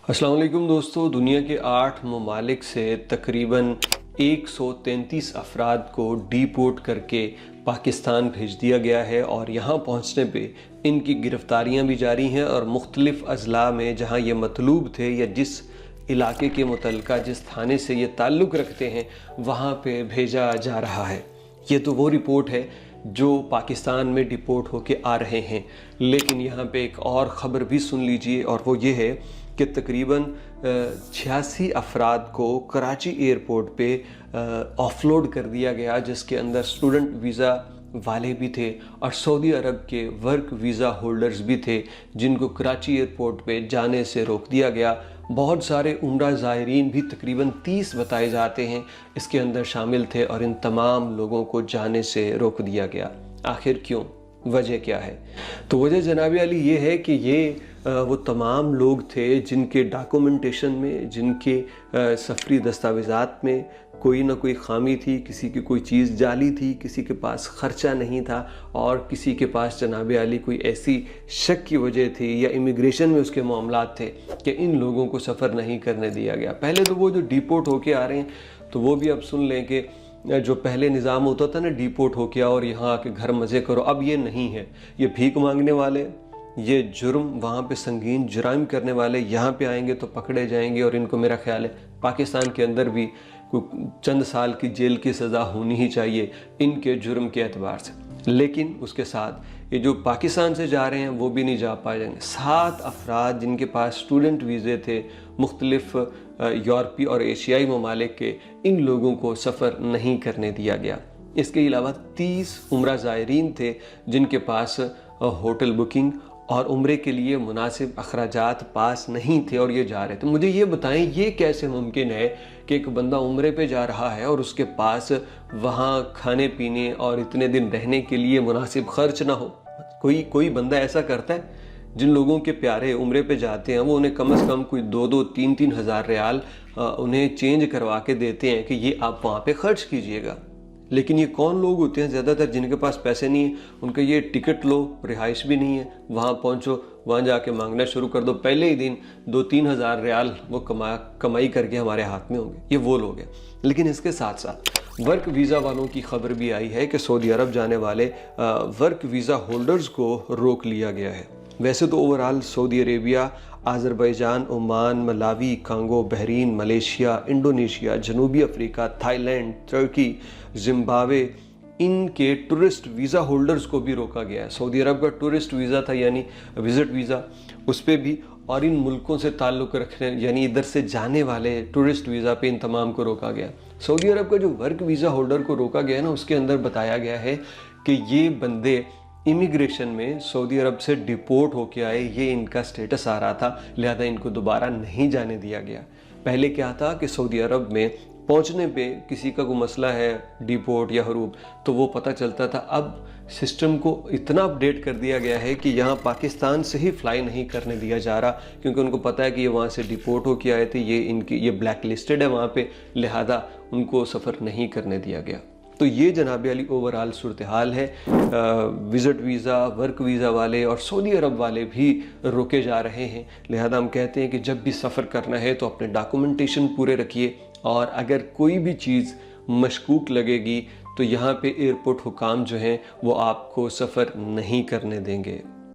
अस्सलाम वालेकुम दोस्तों, दुनिया के 8 ममालिक से तकरीबन 133 अफराद को डिपोर्ट करके पाकिस्तान भेज दिया गया है और यहाँ पहुँचने पे इनकी गिरफ्तारियाँ भी जारी हैं और मुख्तलिफ़ अज़ला में जहाँ ये मतलूब थे या जिस इलाके के मुतल्लिका जिस थाने से ये ताल्लुक़ रखते हैं वहाँ पे भेजा जा रहा है। ये तो वो रिपोर्ट है जो पाकिस्तान में डिपोर्ट होके आ रहे हैं, लेकिन यहाँ पे एक और ख़बर भी सुन लीजिए और वो ये है कि तकरीबन 86 अफराद को कराची एयरपोर्ट पे ऑफलोड कर दिया गया, जिसके अंदर स्टूडेंट वीज़ा वाले भी थे और सऊदी अरब के वर्क वीज़ा होल्डर्स भी थे, जिनको कराची एयरपोर्ट पे जाने से रोक दिया गया। बहुत सारे उम्रा ज़ायरीन भी तकरीबन 30 बताए जाते हैं इसके अंदर शामिल थे और इन तमाम लोगों को जाने से रोक दिया गया। आखिर क्यों, वजह क्या है? तो वजह जनाब अली ये है कि ये वो तमाम लोग थे जिनके डॉक्यूमेंटेशन में, जिनके सफरी दस्तावेज़ात में कोई ना कोई खामी थी, किसी की कोई चीज़ जाली थी, किसी के पास ख़र्चा नहीं था और किसी के पास जनाब अली कोई ऐसी शक की वजह थी या इमिग्रेशन में उसके मामलात थे कि इन लोगों को सफ़र नहीं करने दिया गया। पहले तो वो जो डिपोर्ट होके आ रहे हैं तो वो भी अब सुन लें कि जो पहले निज़ाम होता था ना, डिपोर्ट हो गया और यहाँ आके घर मज़े करो, अब ये नहीं है। ये भीख मांगने वाले, ये जुर्म वहाँ पे संगीन जुराइम करने वाले यहाँ पे आएंगे तो पकड़े जाएंगे और इनको मेरा ख्याल है पाकिस्तान के अंदर भी चंद साल की जेल की सज़ा होनी ही चाहिए इनके जुर्म के एतबार से। लेकिन उसके साथ ये जो पाकिस्तान से जा रहे हैं वो भी नहीं जा पाएंगे। 7 अफराद जिनके पास स्टूडेंट वीज़े थे मुख्तलिफ़ यूरोपीय और एशियाई ममालिक के, इन लोगों को सफ़र नहीं करने दिया गया। इसके अलावा 30 उम्रा ज़ायरीन थे जिनके पास होटल बुकिंग और उम्रे के लिए मुनासिब अखराजात पास नहीं थे और ये जा रहे थे। मुझे ये बताएं, ये कैसे मुमकिन है कि एक बंदा उम्रे पे जा रहा है और उसके पास वहाँ खाने पीने और इतने दिन रहने के लिए मुनासिब खर्च ना हो? कोई बंदा ऐसा करता है? जिन लोगों के प्यारे उम्रे पे जाते हैं वो उन्हें कम से कम कोई 2-2, 3-3 हज़ार रियाल उन्हें चेंज करवा के देते हैं कि ये आप वहाँ पे खर्च कीजिएगा। लेकिन ये कौन लोग होते हैं ज़्यादातर जिनके पास पैसे नहीं है? उनका ये टिकट लो, रिहाइश भी नहीं है, वहाँ पहुँचो, वहाँ जाके मांगना शुरू कर दो, पहले ही दिन 2-3 हज़ार रियाल वो कमाई करके हमारे हाथ में होंगे। ये वो लोग हैं। लेकिन इसके साथ साथ वर्क वीज़ा वालों की खबर भी आई है कि सऊदी अरब जाने वाले वर्क वीज़ा होल्डर्स को रोक लिया गया है। वैसे तो overall Saudi Arabia, Azerbaijan, Oman, Malawi, Congo, Bahrain, Malaysia, Indonesia, जनूबी अफ्रीका, थाईलैंड, तुर्की, ज़िम्बाब्वे, इनके टूरिस्ट वीज़ा होल्डर्स को भी रोका गया है। सऊदी अरब का टूरिस्ट वीज़ा था यानी विज़िट वीज़ा, उस पर भी, और इन मुल्कों से ताल्लुक़ रखने यानी इधर से जाने वाले टूरिस्ट वीज़ा पे इन तमाम को रोका गया। सऊदी अरब का जो वर्क वीज़ा होल्डर को रोका गया है ना, उसके अंदर बताया गया है कि ये बंदे इमिग्रेशन में सऊदी अरब से डिपोर्ट होके आए, ये इनका स्टेटस आ रहा था, लिहाजा इनको दोबारा नहीं जाने दिया गया। पहले क्या था कि सऊदी अरब में पहुंचने पे किसी का कोई मसला है डिपोर्ट या हरूब तो वो पता चलता था। अब सिस्टम को इतना अपडेट कर दिया गया है कि यहाँ पाकिस्तान से ही फ्लाई नहीं करने दिया जा रहा, क्योंकि उनको पता है कि ये वहाँ से डिपोर्ट होके आए थे, ये ब्लैक लिस्टेड है वहाँ पे, लिहाजा उनको सफ़र नहीं करने दिया गया। तो ये जनाब अली ओवरऑल सूरत हाल है। विज़िट वीज़ा, वर्क वीज़ा वाले और सऊदी अरब वाले भी रोके जा रहे हैं। लिहाजा हम कहते हैं कि जब भी सफ़र करना है तो अपने डॉक्यूमेंटेशन पूरे रखिए और अगर कोई भी चीज़ मशकूक लगेगी तो यहाँ पे एयरपोर्ट हुकाम जो हैं वो आपको सफ़र नहीं करने देंगे।